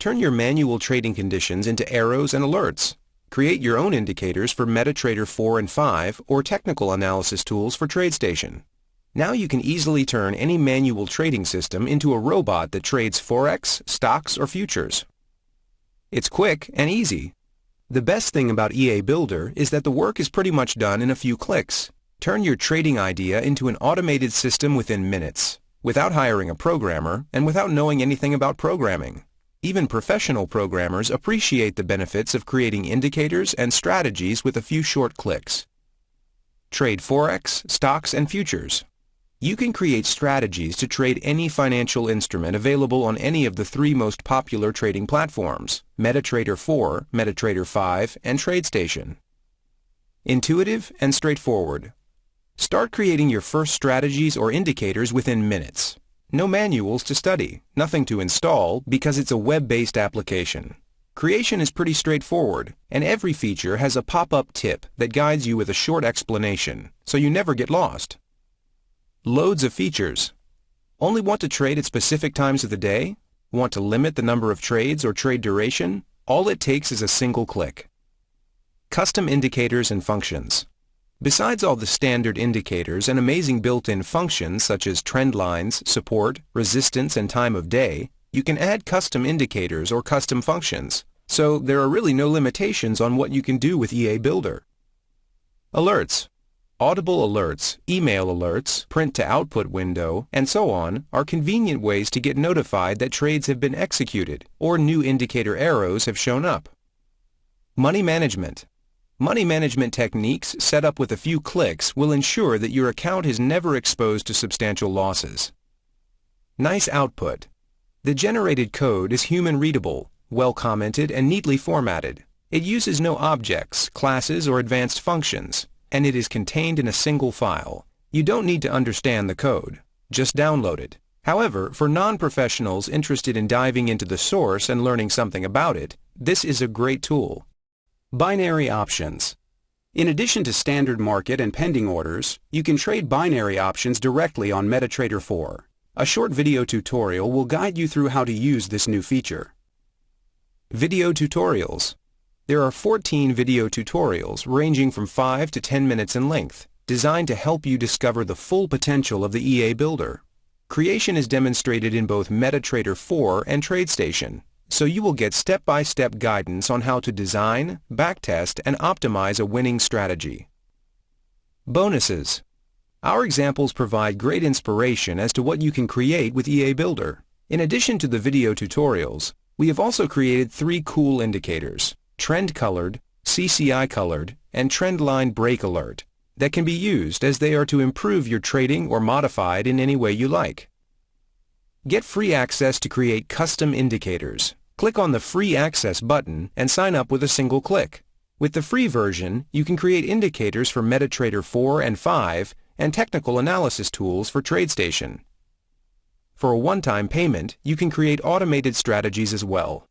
Turn your manual trading conditions into arrows and alerts. Create your own indicators for MetaTrader 4 and 5 or technical analysis tools for TradeStation. Now you can easily turn any manual trading system into a robot that trades Forex, stocks, or futures. It's quick and easy. The best thing about EA Builder is that the work is pretty much done in a few clicks. Turn your trading idea into an automated system within minutes, without hiring a programmer and without knowing anything about programming. Even professional programmers appreciate the benefits of creating indicators and strategies with a few short clicks. Trade Forex, stocks, and futures. You can create strategies to trade any financial instrument available on any of the 3 most popular trading platforms, MetaTrader 4, MetaTrader 5, and TradeStation. Intuitive and straightforward. Start creating your first strategies or indicators within minutes. No manuals to study, nothing to install because it's a web-based application. Creation is pretty straightforward, and every feature has a pop-up tip that guides you with a short explanation, so you never get lost. Loads of features. Only want to trade at specific times of the day? Want to limit the number of trades or trade duration? All it takes is a single click. Custom indicators and functions. Besides all the standard indicators and amazing built-in functions such as trend lines, support, resistance, and time of day, you can add custom indicators or custom functions, so there are really no limitations on what you can do with EA Builder. Alerts. Audible alerts, email alerts, print-to-output window, and so on are convenient ways to get notified that trades have been executed or new indicator arrows have shown up. Money management. Money management techniques set up with a few clicks will ensure that your account is never exposed to substantial losses. Nice output. The generated code is human-readable, well-commented, and neatly formatted. It uses no objects, classes, or advanced functions, and it is contained in a single file. You don't need to understand the code. Just download it. However, for non-professionals interested in diving into the source and learning something about it, this is a great tool. Binary options. In addition to standard market and pending orders, you can trade binary options directly on MetaTrader 4. A short video tutorial will guide you through how to use this new feature. Video tutorials. There are 14 video tutorials ranging from 5 to 10 minutes in length, designed to help you discover the full potential of the EA Builder. Creation is demonstrated in both MetaTrader 4 and TradeStation, so you will get step-by-step guidance on how to design, backtest, and optimize a winning strategy. Bonuses. Our examples provide great inspiration as to what you can create with EA Builder. In addition to the video tutorials, we have also created 3 cool indicators, Trend-Colored, CCI-Colored, and Trendline Break Alert, that can be used as they are to improve your trading or modify it in any way you like. Get free access to create custom indicators. Click on the Free Access button and sign up with a single click. With the free version, you can create indicators for MetaTrader 4 and 5 and technical analysis tools for TradeStation. For a one-time payment, you can create automated strategies as well.